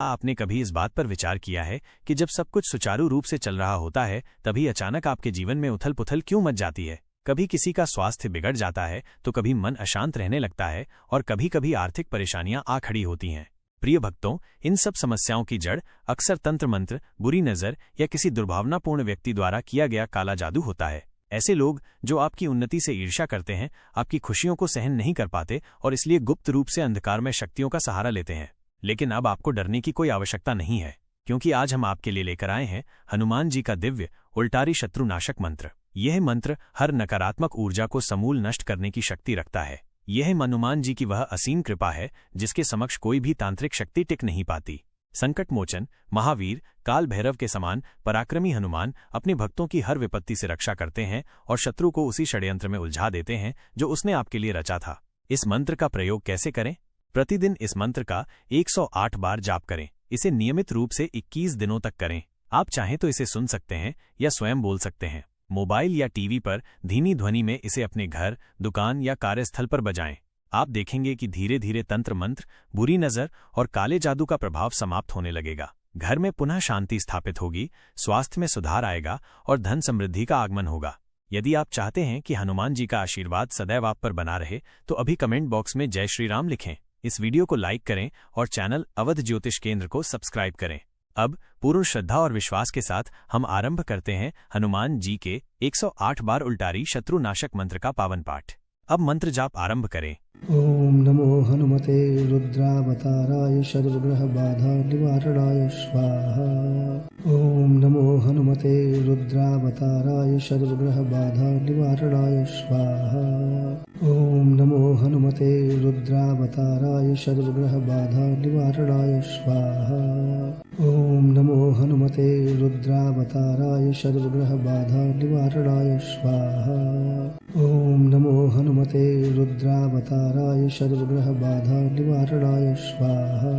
आपने कभी इस बात पर विचार किया है कि जब सब कुछ सुचारू रूप से चल रहा होता है तभी अचानक आपके जीवन में उथल पुथल क्यों मच जाती है? कभी किसी का स्वास्थ्य बिगड़ जाता है तो कभी मन अशांत रहने लगता है और कभी कभी आर्थिक परेशानियां आ खड़ी होती हैं। प्रिय भक्तों, इन सब समस्याओं की जड़ अक्सर तंत्र मंत्र, बुरी नज़र या किसी दुर्भावनापूर्ण व्यक्ति द्वारा किया गया काला जादू होता है। ऐसे लोग जो आपकी उन्नति से ईर्ष्या करते हैं, आपकी खुशियों को सहन नहीं कर पाते और इसलिए गुप्त रूप से अंधकारमय शक्तियों का सहारा लेते हैं। लेकिन अब आपको डरने की कोई आवश्यकता नहीं है, क्योंकि आज हम आपके लिए लेकर आए हैं हनुमान जी का दिव्य उल्टारी शत्रुनाशक मंत्र। यह मंत्र हर नकारात्मक ऊर्जा को समूल नष्ट करने की शक्ति रखता है। यह हनुमान जी की वह असीम कृपा है जिसके समक्ष कोई भी तांत्रिक शक्ति टिक नहीं पाती। संकट मोचन, महावीर, काल भैरव के समान पराक्रमी हनुमान अपने भक्तों की हर विपत्ति से रक्षा करते हैं और शत्रु को उसी षड्यंत्र में उलझा देते हैं जो उसने आपके लिए रचा था। इस मंत्र का प्रयोग कैसे करें? प्रतिदिन इस मंत्र का 108 बार जाप करें। इसे नियमित रूप से 21 दिनों तक करें। आप चाहें तो इसे सुन सकते हैं या स्वयं बोल सकते हैं। मोबाइल या टीवी पर धीमी ध्वनि में इसे अपने घर, दुकान या कार्यस्थल पर बजाएं। आप देखेंगे कि धीरे धीरे तंत्र मंत्र, बुरी नज़र और काले जादू का प्रभाव समाप्त होने लगेगा। घर में पुनः शांति स्थापित होगी, स्वास्थ्य में सुधार आएगा और धन समृद्धि का आगमन होगा। यदि आप चाहते हैं कि हनुमान जी का आशीर्वाद सदैव आप पर बना रहे तो अभी कमेंट बॉक्स में जय श्री राम लिखें। इस वीडियो को लाइक करें और चैनल अवध ज्योतिष केंद्र को सब्सक्राइब करें। अब पूर्ण श्रद्धा और विश्वास के साथ हम आरंभ करते हैं हनुमान जी के 108 बार उल्टारी शत्रुनाशक मंत्र का पावन पाठ। अब मंत्र जाप आरंभ करें। ओम नमो हनुमते रुद्रावताराय सर्वग्रह बाधा निवारणाय स्वाहा। ओम नमो हनुमते रुद्रावताराय सर्वग्रह बाधा निवारणाय स्वाहा। ओम नमो हनुमते रुद्रावताराय सर्वग्रह बाधा निवारणाय स्वाहा। ओम नमो हनुमते रुद्रावताराय सर्वग्रह बाधा निवारणाय स्वाहा। ओम नमो हनुमते रुद्रावताराय सर्वग्रह बाधा निवारणाय स्वाहा।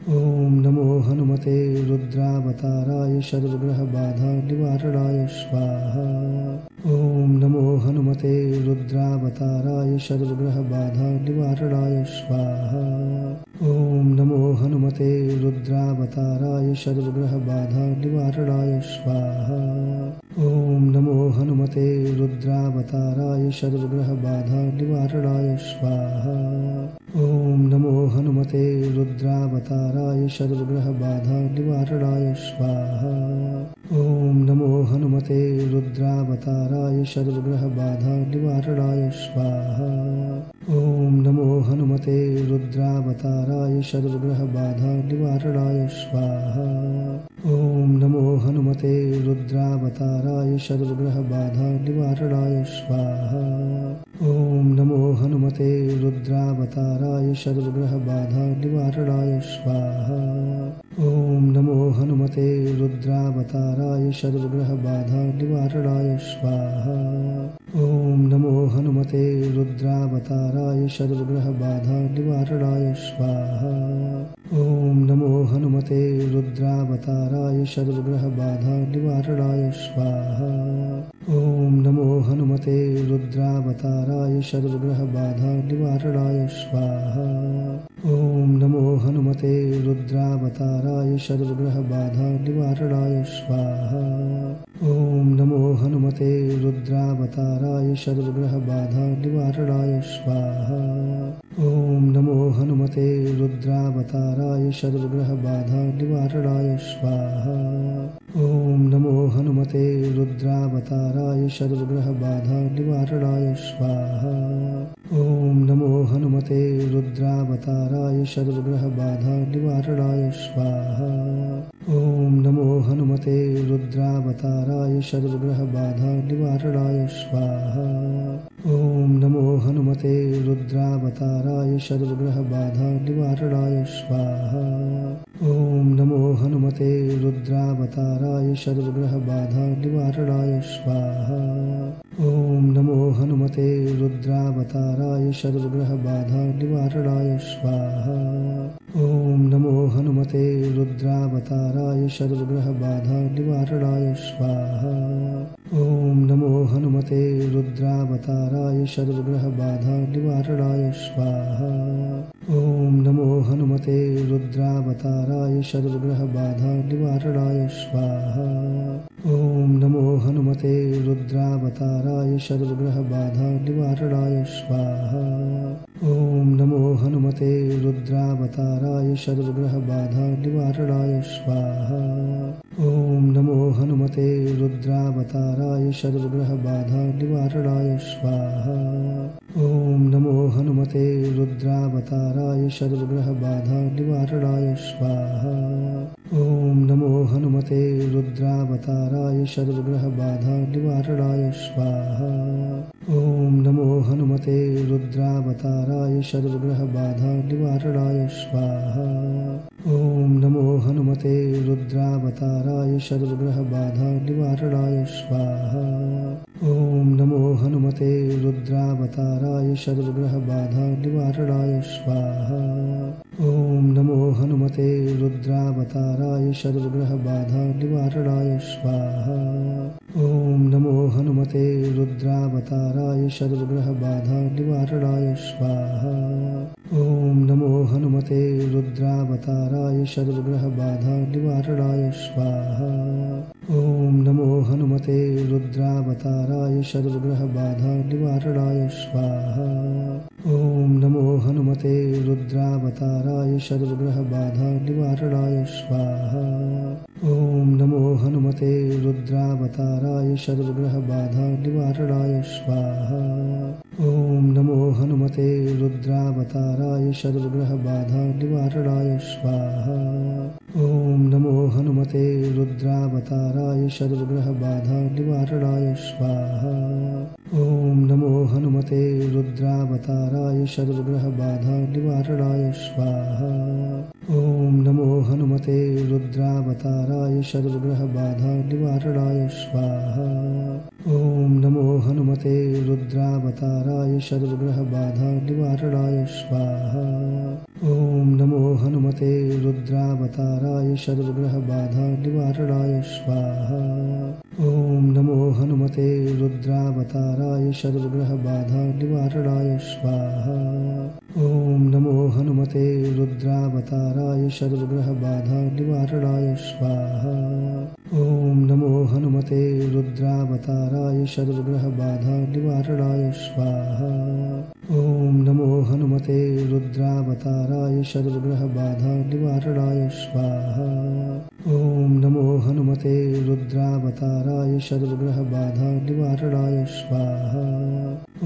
ओम नमो हनुमते रुद्रावताराय सर्वग्रह बाधा निवारणाय स्वाहा। ओम नमो हनुमते रुद्रावताराय सर्वग्रह बाधा निवारणाय स्वाहा। ओम नमो हनुमते रुद्रावताराय सर्वग्रह बाधा निवारणाय स्वाहा। ओम नमो हनुमते रुद्रावताराय सर्वग्रह बाधा निवारणाय स्वाहा। ओम नमो हनुमते रुद्रावताराय सर्वग्रह बाधा निवारणाय स्वाहा। ओम नमो हनुमते रुद्रावताराय सर्वग्रह बाधा निवारणाय स्वाहा। ओम नमो हनुमते रुद्रावताराय सर्वग्रह बाधा निवारणाय स्वाहा। ओम नमो हनुमते रुद्रावताराय सर्वग्रह बाधा निवारणाय स्वाहा। ओम नमो हनुमते रुद्रावताराय सर्वग्रह बाधा निवारणाय स्वाहा। ओम नमो हनुमते रुद्रावताराय सर्वग्रह बाधा निवारणाय स्वाहा। ओम नमो हनुमते रुद्रावताराय सर्वग्रह बाधा निवारणाय स्वाहा। ओम नमो हनुमते रुद्रावताराय सर्वग्रह बाधा निवारणाय स्वाहा। ओम नमो हनुमते रुद्रावताराय सर्वग्रह बाधा निवारणाय स्वाहा। ओम नमो हनुमते रुद्रावताराय सर्वग्रह बाधा निवारणाय स्वाहा। ओम नमो हनुमते रुद्रावताराय सर्वग्रह बाधा निवारणाय स्वाहा। ओम नमो हनुमते रुद्रावताराय सर्वग्रह बाधा निवारणाय स्वाहा। ओम नमो हनुमते रुद्रावताराय सर्वग्रह बाधा निवारणाय स्वाहा। ओम नमो हनुमते रुद्रावताराय सर्वग्रह बाधा निवारणाय स्वाहा। ओम नमो हनुमते रुद्रावताराय सर्वग्रह बाधा निवारणाय स्वाहा। ओम नमो हनुमते रुद्रावताराय सर्वग्रह बाधा निवारणाय स्वाहा। ओम नमो हनुमते रुद्रावताराय सर्वग्रह बाधा निवारणाय स्वाहा। ओम नमो हनुमते रुद्रावताराय सर्वग्रह बाधा निवारणाय स्वाहा। ओम नमो हनुमते रुद्रावताराय सर्वग्रह बाधा निवारणाय स्वाहा। ॐ नमो हनुमते रुद्रावताराय सर्वग्रहबाधा निवारणाय स्वाहा। ॐ नमो हनुमते रुद्रावताराय सर्वग्रहबाधा निवारणाय स्वाहा। ॐ नमो हनुमते रुद्रावताराय सर्वग्रहबाधा निवारणाय स्वाहा। ॐ नमो हनुमते रुद्रावताराय सर्वग्रहबाधा निवारणाय स्वाहा। ॐ नमो हनुमते रुद्रावताराय सर्वग्रहबाधा निवारणाय स्वाहा। ॐ नमो हनुमते रुद्रावताराय सर्वग्रहबाधा निवारणाय स्वाहा। ॐ नमो हनुमते रुद्रावताराय सर्वग्रहबाधा निवारणाय स्वाहा। ॐ नमो हनुमते रुद्रावताराय सर्वग्रहबाधा निवारणाय स्वाहा। ॐ नमो हनुमते रुद्रावताराय सर्वग्रहबाधा निवारणाय स्वाहा। ॐ नमो हनुमते रुद्रावताराय सर्वग्रहबाधा निवारणाय स्वाहा। ॐ नमो हनुमते रुद्रावताराय सर्वग्रहबाधा निवारणाय स्वाहा। ॐ नमो हनुमते रुद्रावताराय सर्वग्रहबाधा निवारणाय स्वाहा। ॐ नमो हनुमते रुद्रावताराय सर्वग्रहबाधा निवारणाय स्वाहा। ॐ नमो हनुमते रुद्रावताराय सर्वग्रहबाधा निवारणाय स्वाहा। ॐ नमो हनुमते रुद्रावताराय सर्वग्रहबाधा निवारणाय स्वाहा। ॐ नमो हनुमते रुद्रावताराय सर्वग्रहबाधा निवारणाय स्वाहा। ॐ नमो हनुमते रुद्रावताराय सर्वग्रहबाधा निवारणाय स्वाहा। ॐ नमो हनुमते रुद्रावताराय सर्वग्रहबाधा निवारणाय स्वाहा। ॐ नमो हनुमते रुद्रावताराय सर्वग्रहबाधा निवारणाय स्वाहा। ॐ नमो हनुमते रुद्रावताराय सर्वग्रहबाधा निवारणाय स्वाहा। ॐ नमो हनुमते रुद्रावताराय सर्वग्रहबाधा निवारणाय स्वाहा। ॐ नमो हनुमते रुद्रावताराय सर्वग्रहबाधा निवारणाय स्वाहा। ॐ नमो हनुमते रुद्रावताराय सर्वग्रहबाधा निवारणाय स्वाहा। ॐ नमो हनुमते रुद्रावताराय सर्वग्रहबाधा निवारणाय स्वाहा। ॐ नमो हनुमते रुद्रावताराय सर्वग्रहबाधा निवारणाय स्वाहा। ॐ नमो हनुमते रुद्रावताराय सर्वग्रहबाधा निवारणाय स्वाहा। ॐ नमो हनुमते रुद्रावताराय सर्वग्रहबाधा निवारणाय स्वाहा। ॐ नमो हनुमते रुद्रावताराय सर्वग्रहबाधा निवारणाय स्वाहा।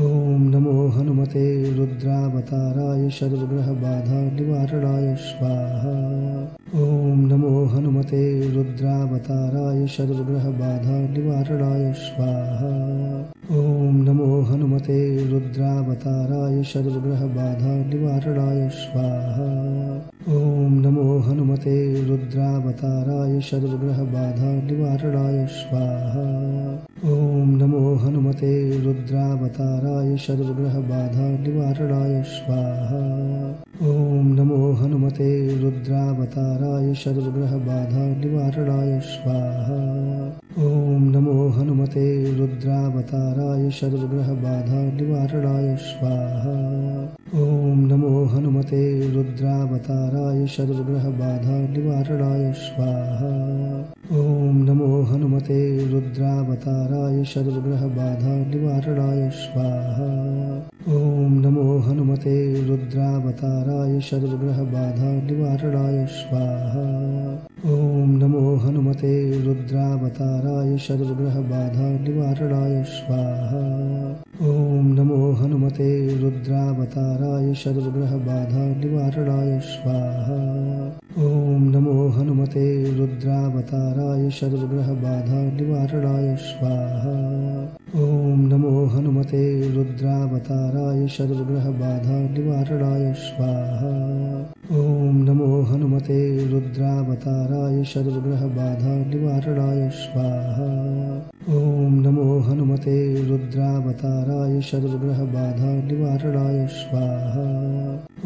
ॐ नमो हनुमते रुद्रावताराय सर्वग्रहबाधा निवारणाय स्वाहा। ॐ नमो हनुमते रुद्रावताराय सर्वग्रहबाधा निवारणाय स्वाहा। ॐ नमो हनुमते रुद्रावताराय सर्वग्रहबाधा निवारणाय स्वाहा। ॐ नमो हनुमते रुद्रावताराय सर्वग्रहबाधा निवारणाय स्वाहा। ॐ नमो हनुमते रुद्रावताराय सर्वग्रहबाधा निवारणाय स्वाहा। ॐ नमो हनुमते रुद्रावताराय सर्वग्रहबाधा निवारणाय स्वाहा। ॐ नमो हनुमते रुद्रावताराय सर्वग्रहबाधा निवारणाय स्वाहा। ॐ नमो हनुमते रुद्रावताराय सर्वग्रहबाधा निवारणाय स्वाहा। ॐ नमो हनुमते रुद्रावताराय सर्वग्रहबाधा निवारणाय स्वाहा। ॐ नमो हनुमते रुद्रावताराय सर्वग्रहबाधा निवारणाय स्वाहा। ॐ नमो हनुमते रुद्रावताराय सर्वग्रहबाधा निवारणाय स्वाहा। ॐ नमो हनुमते रुद्रावताराय सर्वग्रहबाधा निवारणाय स्वाहा। ॐ नमो हनुमते रुद्रावताराय सर्वग्रहबाधा निवारणाय स्वाहा। ॐ नमो हनुमते रुद्रावताराय सर्वग्रहबाधा निवारणाय स्वाहा। ॐ नमो हनुमते रुद्रावताराय सर्वग्रहबाधा निवारणाय स्वाहा।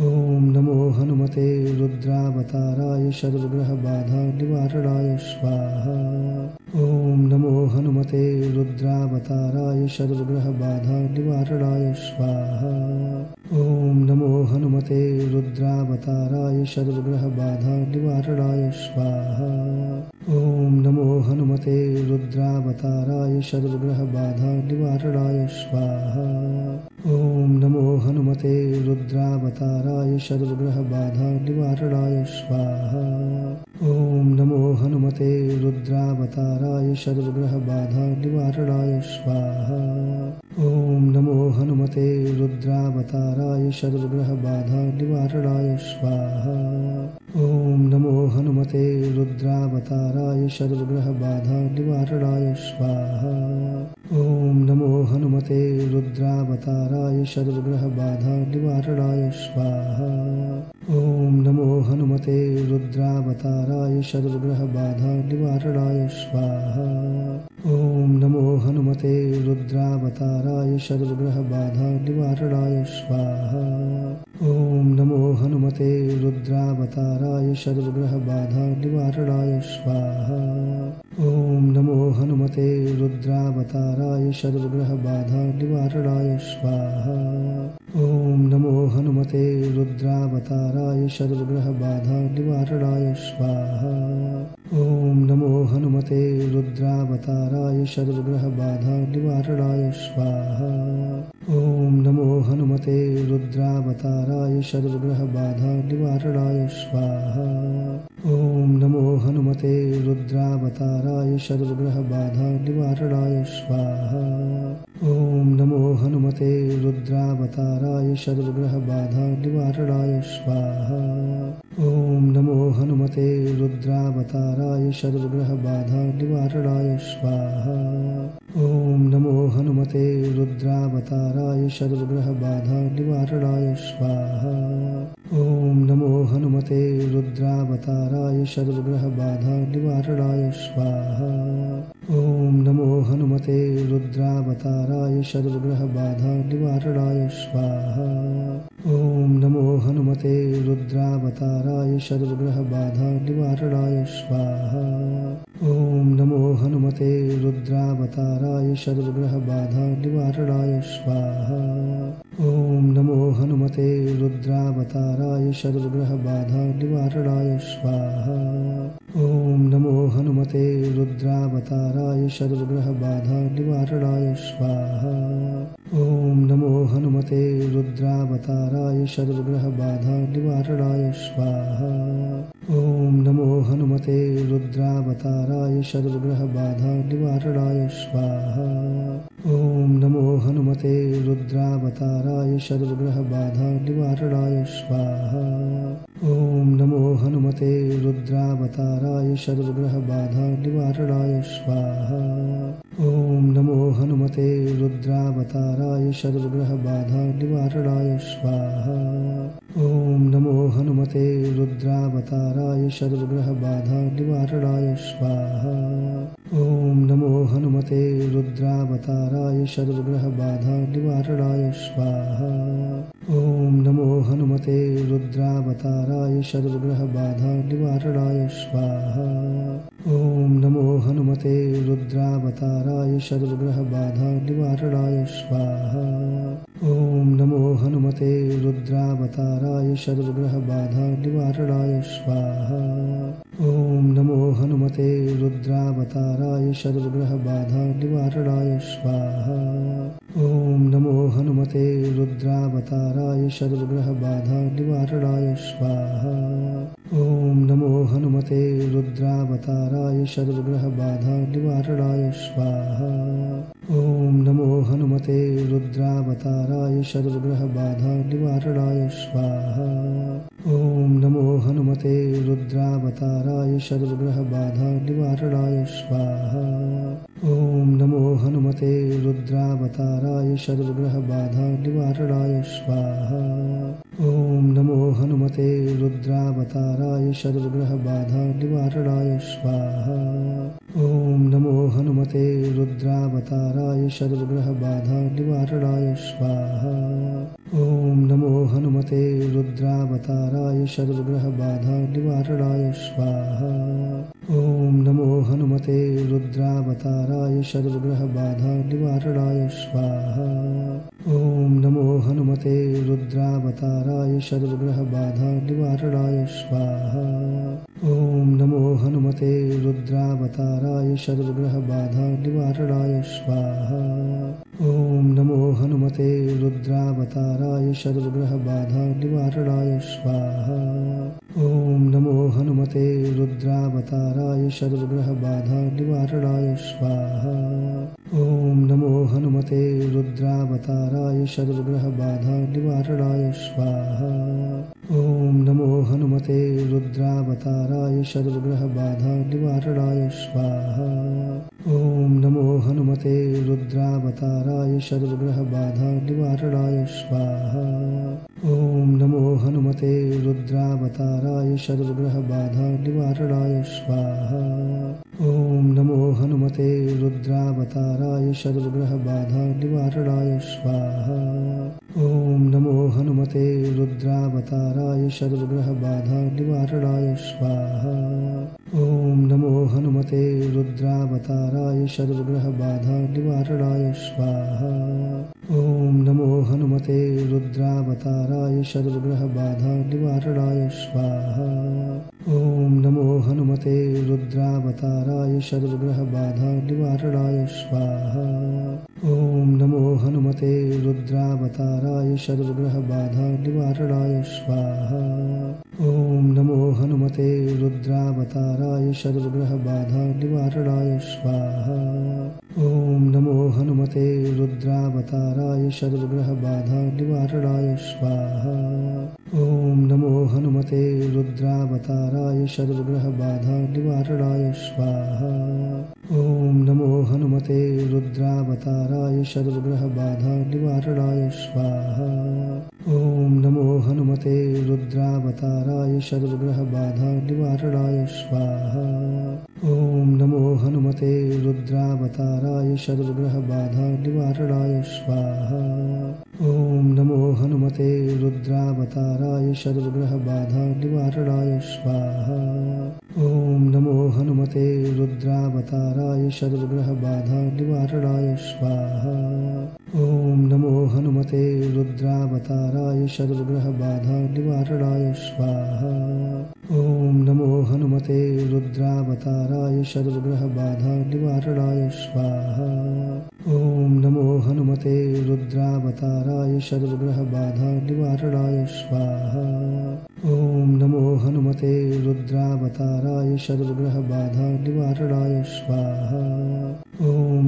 ॐ नमो हनुमते रुद्रावताराय सर्वग्रहबाधा निवारणाय स्वाहा। ॐ नमो हनुमते रुद्रावताराय सर्वग्रहबाधा निवारणाय स्वाहा। ॐ नमो हनुमते रुद्रावताराय सर्वग्रहबाधा निवारणाय स्वाहा। ॐ नमो हनुमते रुद्रावताराय सर्वग्रहबाधा निवारणाय स्वाहा। ॐ नमो हनुमते रुद्रावताराय सर्वग्रहबाधा निवारणाय स्वाहा। ॐ नमो हनुमते रुद्रावताराय सर्वग्रहबाधा निवारणाय स्वाहा। ॐ नमो हनुमते रुद्रावताराय सर्वग्रहबाधा निवारणाय स्वाहा। ॐ नमो हनुमते रुद्रावताराय सर्वग्रहबाधा निवारणाय स्वाहा। ॐ नमो हनुमते रुद्रावताराय सर्वग्रहबाधा निवारणाय स्वाहा। ॐ नमो हनुमते रुद्रावताराय सर्वग्रहबाधा निवारणाय स्वाहा। ॐ नमो हनुमते रुद्रावताराय सर्वग्रहबाधा निवारणाय स्वाहा। ॐ नमो हनुमते रुद्रावताराय सर्वग्रहबाधा निवारणाय स्वाहा। ॐ नमो हनुमते रुद्रावताराय सर्वग्रहबाधा निवारणाय स्वाहा। ॐ नमो हनुमते रुद्रावताराय सर्वग्रहबाधा निवारणाय स्वाहा। ॐ नमो हनुमते रुद्रावताराय सर्वग्रहबाधा निवारणाय स्वाहा। ॐ नमो हनुमते रुद्रावताराय सर्वग्रहबाधा निवारणाय स्वाहा। ॐ नमो हनुमते रुद्रावताराय सर्वग्रहबाधा निवारणाय स्वाहा। ॐ नमो हनुमते रुद्रावताराय सर्वग्रहबाधा निवारणाय स्वाहा। ॐ नमो हनुमते रुद्रावताराय सर्वग्रहबाधा निवारणाय स्वाहा। ॐ नमो हनुमते रुद्रावताराय सर्वग्रहबाधा निवारणाय स्वाहा। ॐ नमो हनुमते रुद्रावताराय सर्वग्रहबाधा निवारणाय स्वाहा। ॐ नमो हनुमते रुद्रावताराय सर्वग्रहबाधा निवारणाय स्वाहा। ॐ नमो हनुमते रुद्रावताराय सर्वग्रहबाधा निवारणाय स्वाहा। ॐ नमो हनुमते रुद्रावताराय सर्वग्रहबाधा निवारणाय स्वाहा। ॐ नमो हनुमते रुद्रावताराय सर्वग्रहबाधा निवारणाय स्वाहा। ॐ नमो हनुमते रुद्रावताराय सर्वग्रहबाधा निवारणाय स्वाहा। ॐ नमो हनुमते रुद्रावताराय सर्वग्रहबाधा निवारणाय स्वाहा। ॐ नमो हनुमते रुद्रावताराय सर्वग्रहबाधा निवारणाय स्वाहा। ॐ नमो हनुमते रुद्रावताराय सर्वग्रहबाधा निवारणाय स्वाहा। ॐ नमो हनुमते रुद्रावताराय सर्वग्रहबाधा निवारणाय स्वाहा। ॐ नमो हनुमते रुद्रावताराय सर्वग्रहबाधा निवारणाय स्वाहा। ॐ नमो हनुमते रुद्रावताराय सर्वग्रहबाधा निवारणाय स्वाहा। ॐ नमो हनुमते रुद्रावताराय सर्वग्रहबाधा निवारणाय स्वाहा। ॐ नमो हनुमते रुद्रावताराय सर्वग्रहबाधा निवारणाय स्वाहा। ॐ नमो हनुमते रुद्रावताराय सर्वग्रहबाधा निवारणाय स्वाहा। ॐ नमो हनुमते रुद्रावताराय सर्वग्रहबाधा निवारणाय स्वाहा। ॐ नमो हनुमते रुद्रावताराय सर्वग्रहबाधा निवारणाय स्वाहा। ॐ नमो हनुमते रुद्रावताराय सर्वग्रहबाधा निवारणाय स्वाहा। ॐ नमो हनुमते रुद्रावताराय सर्वग्रहबाधा निवारणाय स्वाहा। ॐ नमो हनुमते रुद्रावताराय सर्वग्रहबाधा निवारणाय स्वाहा। ॐ नमो हनुमते रुद्रावताराय सर्वग्रहबाधा निवारणाय स्वाहा। ॐ नमो हनुमते रुद्रावताराय सर्वग्रहबाधा निवारणाय स्वाहा। ॐ नमो हनुमते रुद्रावताराय सर्वग्रहबाधा निवारणाय स्वाहा। ॐ नमो हनुमते रुद्रावताराय सर्वग्रहबाधा निवारणाय स्वाहा। ॐ नमो हनुमते रुद्रावताराय सर्वग्रहबाधा निवारणाय स्वाहा। ॐ नमो हनुमते रुद्रावताराय सर्वग्रहबाधा निवारणाय स्वाहा। ॐ नमो हनुमते रुद्रावताराय सर्वग्रहबाधा निवारणाय स्वाहा। ॐ नमो हनुमते रुद्रावताराय सर्वग्रहबाधा निवारणाय स्वाहा। ॐ नमो हनुमते रुद्रावताराय सर्वग्रहबाधा निवारणाय स्वाहा। ॐ नमो हनुमते रुद्रावताराय सर्वग्रहबाधा निवारणाय स्वाहा। ॐ नमो हनुमते रुद्रावताराय सर्वग्रहबाधा निवारणाय स्वाहा। ॐ नमो हनुमते रुद्रावताराय सर्वग्रहबाधा निवारणाय स्वाहा। ॐ नमो हनुमते रुद्रावताराय सर्वग्रहबाधा निवारणाय स्वाहा। ॐ नमो हनुमते रुद्रावताराय सर्वग्रहबाधा निवारणाय स्वाहा। ॐ नमो हनुमते रुद्रावताराय सर्वग्रहबाधा निवारणाय स्वाहा। ॐ नमो हनुमते रुद्रावताराय सर्वग्रहबाधा निवारणाय स्वाहा। ॐ नमो हनुमते रुद्रावताराय सर्वग्रहबाधा निवारणाय स्वाहा। ॐ नमो हनुमते रुद्रावताराय सर्वग्रहबाधा निवारणाय स्वाहा। ॐ नमो हनुमते रुद्रावताराय सर्वग्रहबाधा निवारणाय स्वाहा। ॐ नमो हनुमते रुद्रावताराय सर्वग्रहबाधा निवारणाय स्वाहा। ॐ नमो हनुमते रुद्रावताराय सर्वग्रहबाधा निवारणाय स्वाहा। ॐ नमो हनुमते रुद्रावताराय सर्वग्रहबाधा निवारणाय स्वाहा। ॐ नमो हनुमते रुद्रावताराय सर्वग्रहबाधा निवारणाय स्वाहा। ॐ नमो हनुमते रुद्रावताराय सर्वग्रहबाधा निवारणाय स्वाहा। ॐ नमो हनुमते रुद्रावताराय सर्वग्रहबाधा निवारणाय स्वाहा। ॐ नमो हनुमते रुद्रावताराय सर्वग्रहबाधा निवारणाय स्वाहा। ॐ नमो हनुमते रुद्रावताराय सर्वग्रहबाधा निवारणाय स्वाहा। ॐ नमो हनुमते रुद्रावताराय सर्वग्रहबाधा निवारणाय स्वाहा। ॐ नमो हनुमते रुद्रावताराय सर्वग्रहबाधा निवारणाय स्वाहा। ॐ नमो हनुमते रुद्रावताराय सर्वग्रहबाधा निवारणाय स्वाहा। ॐ नमो हनुमते रुद्रावताराय सर्वग्रहबाधा निवारणाय स्वाहा। ॐ नमो हनुमते रुद्रावताराय सर्वग्रहबाधा निवारणाय स्वाहा। ॐ नमो हनुमते रुद्रावताराय सर्वग्रहबाधा निवारणाय स्वाहा। ॐ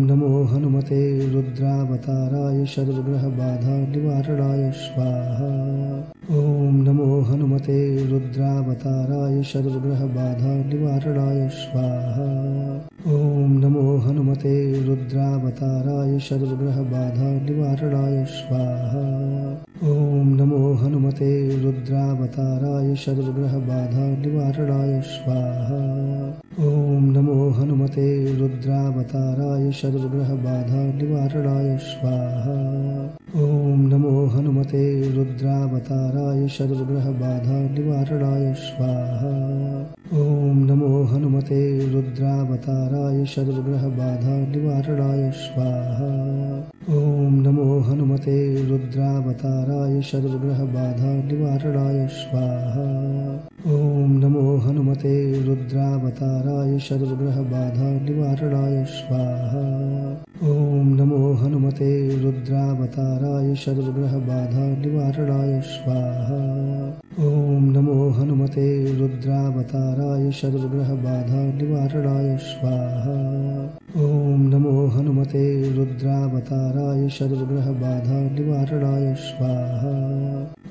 नमो हनुमते रुद्रावताराय सर्वग्रहबाधा निवारणाय स्वाहा। ॐ नमो हनुमते रुद्रावताराय सर्वग्रहबाधा निवारणाय स्वाहा। ॐ नमो हनुमते रुद्रावताराय सर्वग्रहबाधा निवारणाय स्वाहा। ॐ नमो हनुमते रुद्रावताराय सर्वग्रहबाधा निवारणाय स्वाहा। ॐ नमो हनुमते रुद्रावताराय सर्वग्रहबाधा निवारणाय स्वाहा। ॐ नमो हनुमते रुद्रावताराय सर्वग्रहबाधा निवारणाय स्वाहा। ॐ नमो हनुमते रुद्रावताराय सर्वग्रहबाधा निवारणाय स्वाहा। ॐ नमो हनुमते रुद्रावताराय सर्वग्रहबाधा निवारणाय स्वाहा। ॐ नमो हनुमते रुद्रावताराय सर्वग्रहबाधा निवारणाय स्वाहा। ॐ नमो हनुमते रुद्रावताराय सर्वग्रहबाधा निवारणाय स्वाहा। ॐ नमो हनुमते रुद्रावताराय सर्वग्रहबाधा निवारणाय स्वाहा।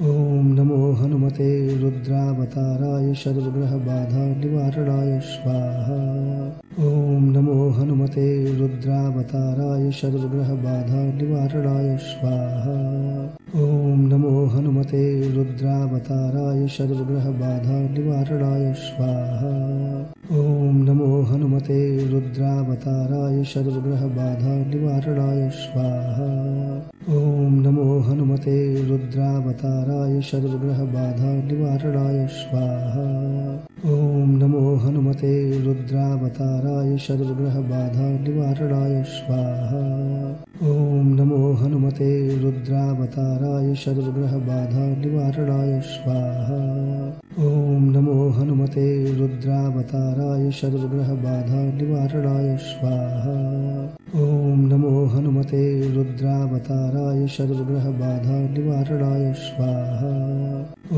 ॐ नमो हनुमते रुद्रावताराय सर्वग्रहबाधा निवारणाय स्वाहा। ॐ नमो हनुमते रुद्रावताराय सर्वग्रहबाधा निवारणाय स्वाहा। ॐ नमो हनुमते रुद्रावताराय सर्वग्रहबाधा निवारणाय स्वाहा। ॐ नमो हनुमते रुद्रावताराय सर्वग्रहबाधा निवारणाय स्वाहा। ॐ नमो हनुमते रुद्रावताराय सर्वग्रहबाधा निवारणाय स्वाहा। ॐ नमो हनुमते रुद्रावताराय सर्वग्रहबाधा निवारणाय स्वाहा। ॐ नमो हनुमते रुद्रावताराय सर्वग्रहबाधा निवारणाय स्वाहा। ॐ नमो हनुमते रुद्रावताराय सर्वग्रहबाधा निवारणाय स्वाहा। ॐ नमो हनुमते रुद्रावताराय सर्वग्रहबाधा निवारणाय स्वाहा। ॐ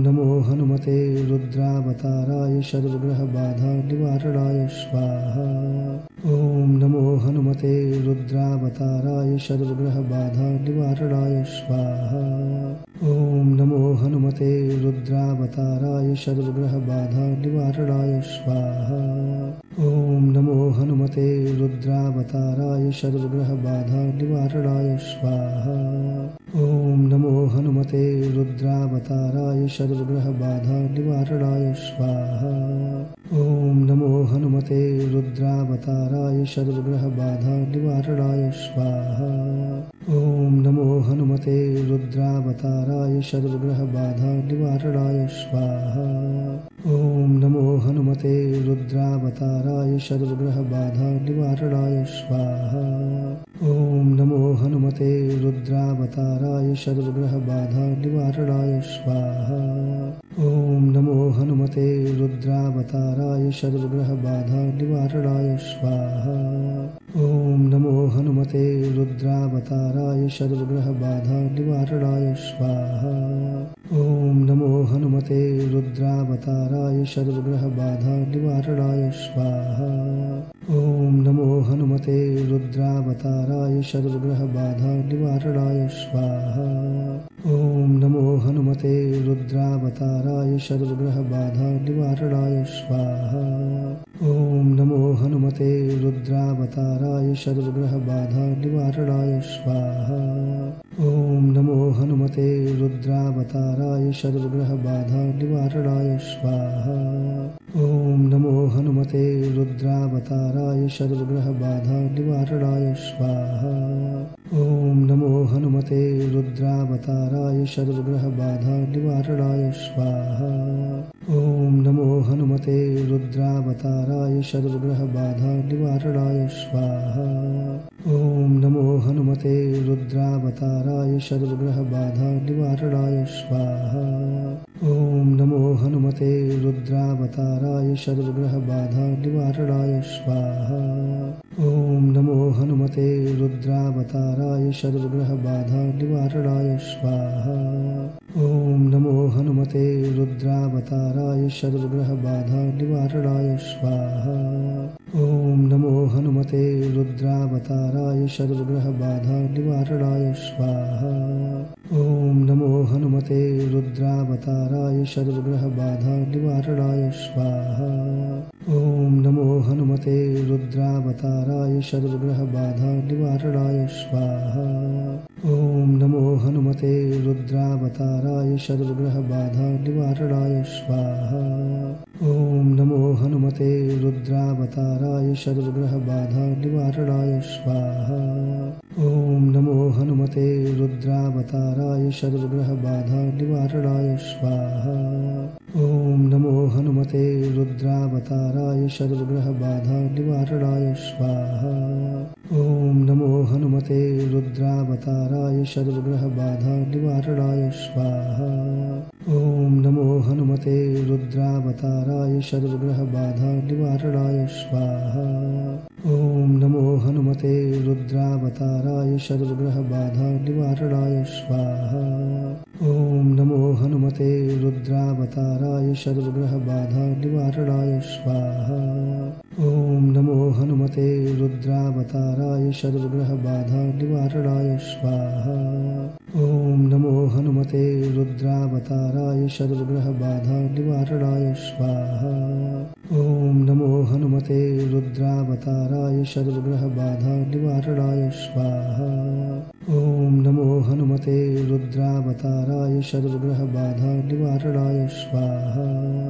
नमो हनुमते रुद्रावताराय सर्वग्रहबाधा निवारणाय स्वाहा। ॐ नमो हनुमते रुद्रावताराय सर्वग्रहबाधा निवारणाय स्वाहा। ॐ नमो हनुमते रुद्रावताराय सर्वग्रहबाधा निवारणाय स्वाहा। ॐ नमो हनुमते रुद्रावताराय सर्वग्रहबाधा निवारणाय स्वाहा। ॐ नमो हनुमते रुद्रावताराय सर्वग्रहबाधा निवारणाय स्वाहा। ॐ नमो हनुमते रुद्रावताराय सर्वग्रहबाधा निवारणाय स्वाहा। ॐ नमो हनुमते रुद्रावताराय सर्वग्रहबाधा निवारणाय स्वाहा। ॐ नमो हनुमते रुद्रावताराय सर्वग्रहबाधा निवारणाय स्वाहा। ॐ नमो हनुमते रुद्रावताराय सर्वग्रहबाधा निवारणाय स्वाहा। ॐ नमो हनुमते रुद्रावताराय सर्वग्रहबाधा निवारणाय स्वाहा। ॐ नमो हनुमते रुद्रावताराय सर्वग्रहबाधा निवारणाय स्वाहा। ॐ नमो हनुमते रुद्रावताराय सर्वग्रहबाधा निवारणाय स्वाहा। ॐ नमो हनुमते रुद्रावताराय सर्वग्रहबाधा निवारणाय स्वाहा। ॐ नमो हनुमते रुद्रावताराय सर्वग्रहबाधा निवारणाय स्वाहा। ॐ नमो हनुमते रुद्रावताराय सर्वग्रहबाधा निवारणाय स्वाहा। ॐ नमो हनुमते रुद्रावताराय सर्वग्रहबाधा निवारणाय स्वाहा। ॐ नमो हनुमते रुद्रावताराय सर्वग्रहबाधा निवारणाय स्वाहा। ॐ नमो हनुमते रुद्रावताराय सर्वग्रहबाधा निवारणाय स्वाहा। ॐ नमो हनुमते रुद्रावताराय सर्वग्रहबाधा निवारणाय स्वाहा। ॐ नमो हनुमते रुद्रावताराय सर्वग्रहबाधा निवारणाय स्वाहा। ॐ नमो हनुमते रुद्रावताराय सर्वग्रहबाधा निवारणाय स्वाहा। ॐ नमो हनुमते रुद्रावताराय सर्वग्रहबाधा निवारणाय स्वाहा। ॐ नमो हनुमते रुद्रावताराय सर्वग्रहबाधा निवारणाय स्वाहा। ॐ नमो हनुमते रुद्रावताराय सर्वग्रहबाधा निवारणाय स्वाहा। ॐ नमो हनुमते रुद्रावताराय सर्वग्रहबाधा निवारणाय स्वाहा। ॐ नमो हनुमते रुद्रावताराय सर्वग्रहबाधा निवारणाय स्वाहा। ॐ नमो हनुमते रुद्रावताराय सर्वग्रहबाधा निवारणाय स्वाहा। ॐ नमो हनुमते रुद्रावताराय सर्वग्रहबाधा निवारणाय स्वाहा। ॐ नमो हनुमते रुद्रावताराय सर्वग्रहबाधा निवारणाय स्वाहा। ॐ नमो हनुमते रुद्रावताराय सर्वग्रहबाधा निवारणाय स्वाहा। ॐ नमो हनुमते रुद्रावताराय सर्वग्रहबाधा निवारणाय स्वाहा। ॐ नमो हनुमते रुद्रावताराय सर्वग्रहबाधा निवारणाय स्वाहा। ॐ नमो हनुमते रुद्रावताराय सर्वग्रहबाधा निवारणाय स्वाहा। ॐ नमो हनुमते रुद्रावताराय सर्वग्रहबाधा निवारणाय स्वाहा। ॐ नमो हनुमते रुद्रावताराय सर्वग्रहबाधा निवारणाय स्वाहा। ॐ नमो हनुमते रुद्रावताराय सर्वग्रहबाधा निवारणाय स्वाहा। ॐ नमो हनुमते रुद्रावताराय सर्वग्रहबाधा निवारणाय स्वाहा। ॐ नमो हनुमते रुद्रावताराय सर्वग्रहबाधानिवारणाय स्वाहा।